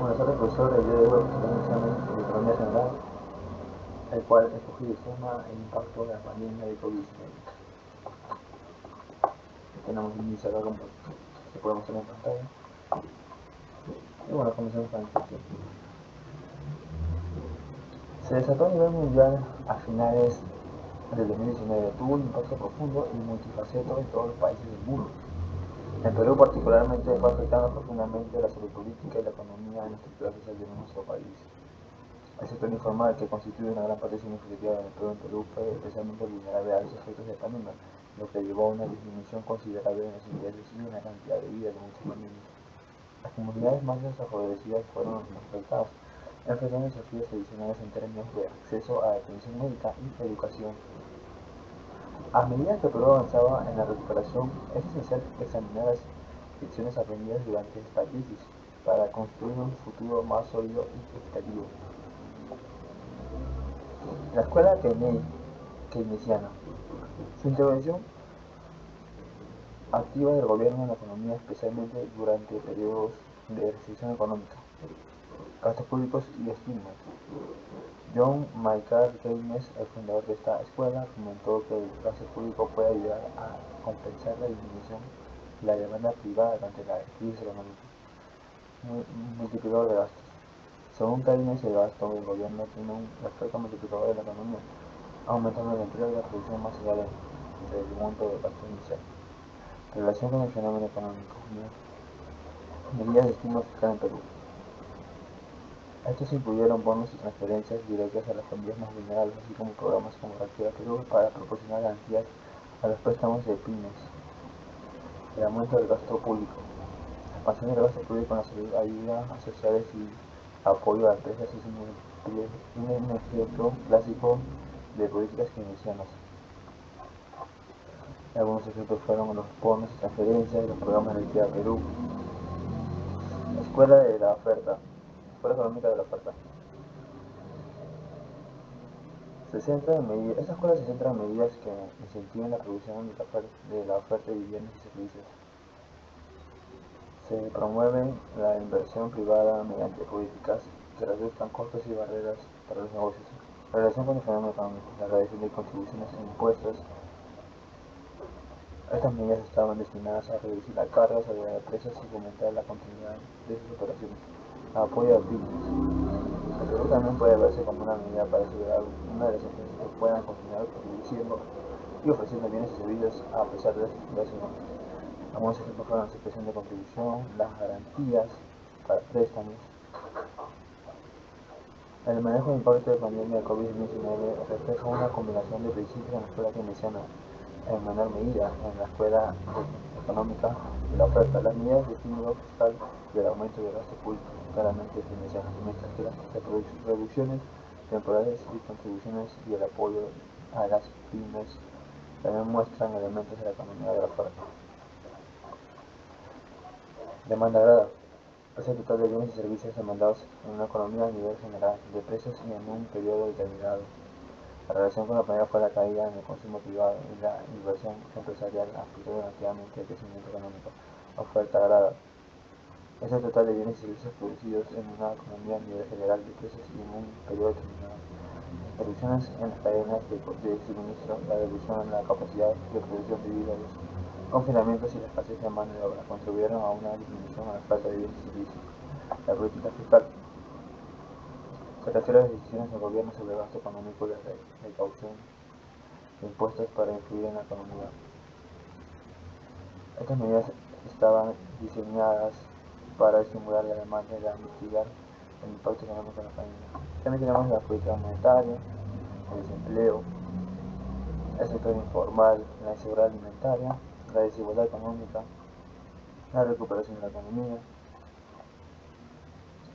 Buenas tardes, profesor. El día de hoy presentamos un examen de economía general, el cual escogí el tema el impacto de la pandemia de COVID-19. Tenemos un índice acá como se puede mostrar en pantalla. Y bueno, comenzamos con la introducción. Se desató a nivel mundial a finales del 2019. Tuvo un impacto profundo y multifacético en todos los países del mundo. En Perú particularmente fue afectando profundamente la salud política y la economía en la estructura social de nuestro país. El sector informal, que constituye una gran parte significativa del empleo en Perú, fue especialmente vulnerable a los efectos de la pandemia, lo que llevó a una disminución considerable en los ingresos y en la calidad de vida de muchas familias. Las comunidades más desfavorecidas fueron las más afectadas, enfrentando desafíos adicionales en términos de acceso a atención médica y educación. A medida que Perú avanzaba en la recuperación, es esencial examinar las lecciones aprendidas durante esta crisis para construir un futuro más sólido y equitativo. La escuela keynesiana. Su intervención activa del gobierno en la economía, especialmente durante periodos de recesión económica, gastos públicos y estímulos. John Maynard Keynes, el fundador de esta escuela, comentó que el gasto público puede ayudar a compensar la disminución de la demanda privada durante la crisis económica. Multiplicador de gastos. Según Keynes, el gasto del gobierno tiene un efecto multiplicador de la economía, aumentando el empleo y la producción más allá del monto del gasto inicial. Relación con el fenómeno económico. Medidas de estímulo fiscal en Perú. Estos incluyeron bonos y transferencias directas a las familias más vulnerables, así como programas como Reactiva Perú para proporcionar garantías a los préstamos de pymes. El aumento del gasto público. La expansión del gasto público en la salud, ayuda a sociales y apoyo a empresas es un ejemplo clásico de políticas keynesianas. Algunos ejemplos fueron los bonos y transferencias y los programas de Reactiva Perú. Escuela de la oferta. Escuela económica de la oferta. Esta escuela se centra en medidas que incentiven la producción de la oferta de bienes y servicios. Se promueve la inversión privada mediante políticas que reduzcan costos y barreras para los negocios. La relación con el fenómeno económico, la reducción de contribuciones e impuestos. Estas medidas estaban destinadas a reducir la carga sobre las empresas y fomentar la continuidad de sus operaciones. Apoyo a pymes. El Perú también puede verse como una medida para asegurar una de las empresas que puedan continuar produciendo y ofreciendo bienes y servicios a pesar de las dificultades económicas. Algunos ejemplos fueron la suspensión de contribución, las garantías para préstamos. El manejo del impacto de la pandemia de COVID-19 refleja una combinación de principios en la escuela keynesiana, en menor medida en la escuela económica de la oferta. Las medidas de estímulo fiscal y el aumento del gasto público claramente keynesianas, mientras que las reducciones temporales y contribuciones y el apoyo a las pymes también muestran elementos de la economía de la oferta. Demanda agrada. Es el total de bienes y servicios demandados en una economía a nivel general, de precios y en un periodo determinado. La relación con la pandemia fue la caída en el consumo privado y la inversión empresarial afectó negativamente el crecimiento económico. Oferta agrada. Es el total de bienes y servicios producidos en una economía a nivel general, de precios y en un periodo determinado. Reducciones en las cadenas de suministro, la reducción en la capacidad de producción debido a los confinamientos y la escasez de mano de obra contribuyeron a una disminución en la falta de bienes y servicios. La política fiscal se refiere a las decisiones del gobierno sobre el gasto económico y la recaudación de impuestos para influir en la economía. Estas medidas estaban diseñadas para estimular la demanda y mitigar el impacto económico en la pandemia. También tenemos la política monetaria, el desempleo, el sector informal, la inseguridad alimentaria, la desigualdad económica, la recuperación de la economía.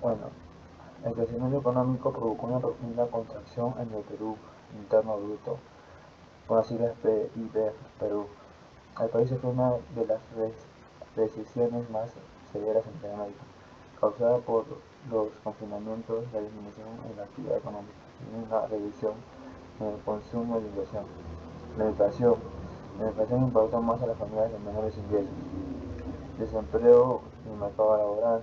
Bueno, el crecimiento económico provocó una profunda contracción en el Perú Interno Bruto, con las siglas PIB Perú. El país sufrió una de las recesiones más severas en Latinoamérica, causada por los confinamientos, la disminución en la actividad económica y una reducción en el consumo y la inversión. La inflación impactó más a las familias de menores ingresos. Desempleo en el mercado laboral.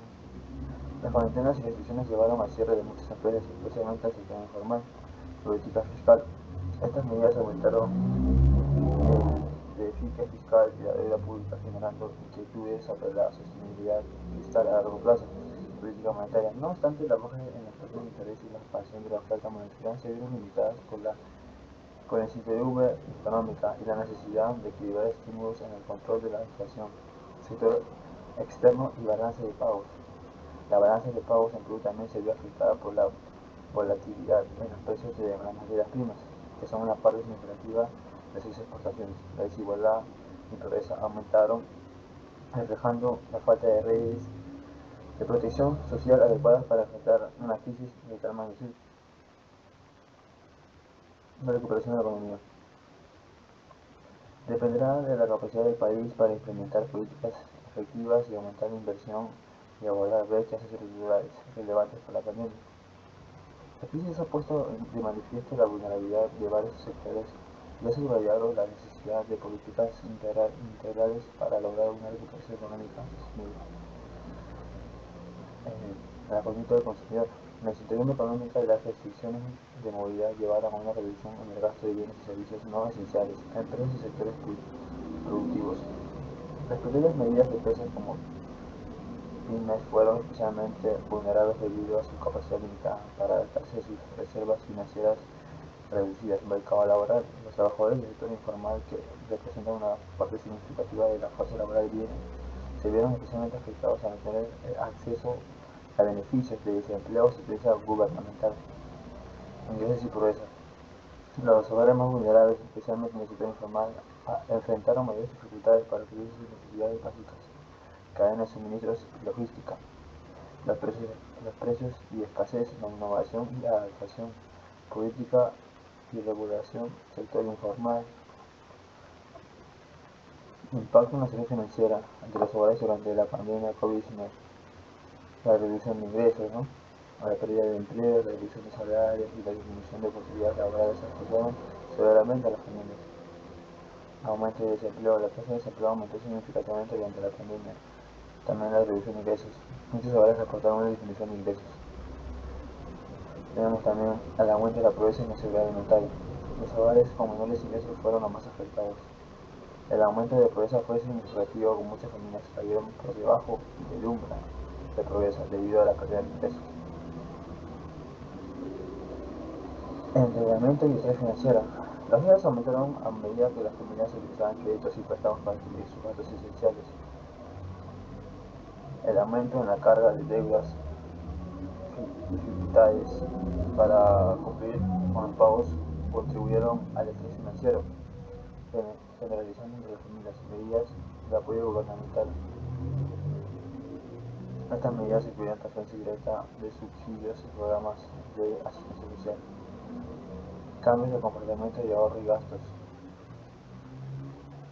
Las cuarentenas y restricciones llevaron al cierre de muchas empresas, especialmente al sector informal, política fiscal. Estas medidas aumentaron el déficit fiscal y la deuda pública, generando inquietudes sobre la sostenibilidad fiscal a largo plazo. Política monetaria. No obstante, la baja en las tasas de interés y la expansión de la oferta monetaria se vieron limitadas por la incertidumbre económica y la necesidad de equilibrar estímulos en el control de la inflación, sector externo y balance de pagos. La balanza de pagos en Perú también se vio afectada por la volatilidad en los precios de las materias primas, que son una parte significativa de sus exportaciones. La desigualdad y pobreza aumentaron, reflejando la falta de redes de protección social adecuadas para enfrentar una crisis de tal magnitud. La recuperación de la economía dependerá de la capacidad del país para implementar políticas efectivas y aumentar la inversión y abordar brechas estructurales relevantes por la pandemia. La crisis ha puesto de manifiesto la vulnerabilidad de varios sectores y ha subrayado la necesidad de políticas integrales para lograr una recuperación económica sostenible. El apoyo del consumidor. La incertidumbre económica y las restricciones de movilidad llevaron a una reducción en el gasto de bienes y servicios no esenciales en empresas y sectores productivos. Las primeras medidas de empresas como pymes fueron especialmente vulnerables debido a su capacidad limitada para adaptarse a sus reservas financieras reducidas. El mercado laboral. Los trabajadores del sector informal, que representan una parte significativa de la fuerza laboral griega, se vieron especialmente afectados al no tener acceso a beneficios de desempleo o asistencia gubernamental. Ingresos y pobreza. Los hogares más vulnerables, especialmente en el sector informal, enfrentaron mayores dificultades para cubrir sus necesidades básicas, cadenas de suministros y logística. Los precios y escasez, la innovación y la adaptación, política y regulación, sector informal. Impacto en la salud financiera de los hogares durante la pandemia COVID-19. La reducción de ingresos, la pérdida de empleo, la reducción de salarios y la disminución de posibilidades laborales afectaron severamente a las familias. Aumento de desempleo. La tasa de desempleo aumentó significativamente durante la pandemia. También la reducción de ingresos. Muchos hogares reportaron una disminución de ingresos. Tenemos también el aumento de la pobreza y la inseguridad alimentaria. Los hogares con menores ingresos fueron los más afectados. El aumento de pobreza fue significativo, con muchas familias cayeron por debajo del umbral de pobreza debido a la pérdida de ingresos. Endeudamiento y estrés financiero. Las deudas aumentaron a medida que las familias utilizaban créditos y préstamos para cubrir sus gastos esenciales. El aumento en la carga de deudas y dificultades para cumplir con los pagos contribuyeron al estrés financiero, generalizando entre las familias. Medidas de apoyo gubernamental. Estas medidas incluían transferencia directa de subsidios y programas de asistencia social. Cambios de comportamiento de ahorro y gastos.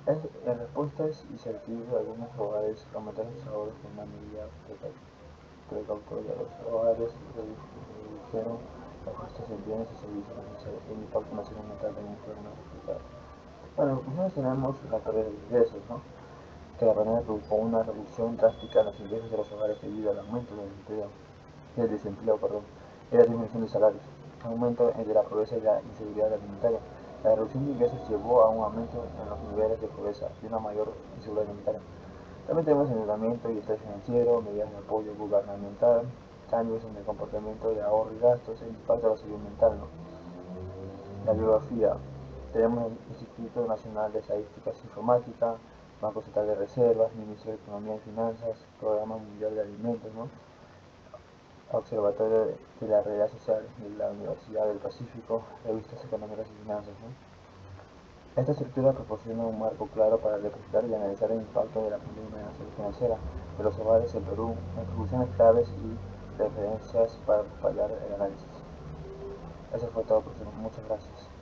En respuesta y incertidumbre de algunos hogares aumentaron sus ahorros con una medida precautoria. Los hogares redujeron los gastos en bienes y servicios necesarios. El impacto en la salud mental también fue una dificultad. Bueno, nosotros tenemos la pérdida de ingresos, que la pandemia provocó una reducción drástica en los ingresos de los hogares debido al aumento del desempleo, y la disminución de salarios, aumento de la pobreza y la inseguridad alimentaria. La reducción de ingresos llevó a un aumento en los niveles de pobreza y una mayor inseguridad alimentaria. También tenemos endeudamiento y estrés financiero, medidas de apoyo gubernamental, cambios en el comportamiento de ahorro y gastos, el impacto de la salud mental. La biografía. Tenemos el Instituto Nacional de Estadísticas e Informática, Banco Central de Reservas, Ministerio de Economía y Finanzas, Programa Mundial de Alimentos, Observatorio de la Realidad Social de la Universidad del Pacífico, revistas económicas y finanzas. Esta estructura proporciona un marco claro para representar y analizar el impacto de la pandemia en la salud financiera de los hogares en Perú, conclusiones claves y referencias para respaldar el análisis. Eso fue todo, profesor. Muchas gracias.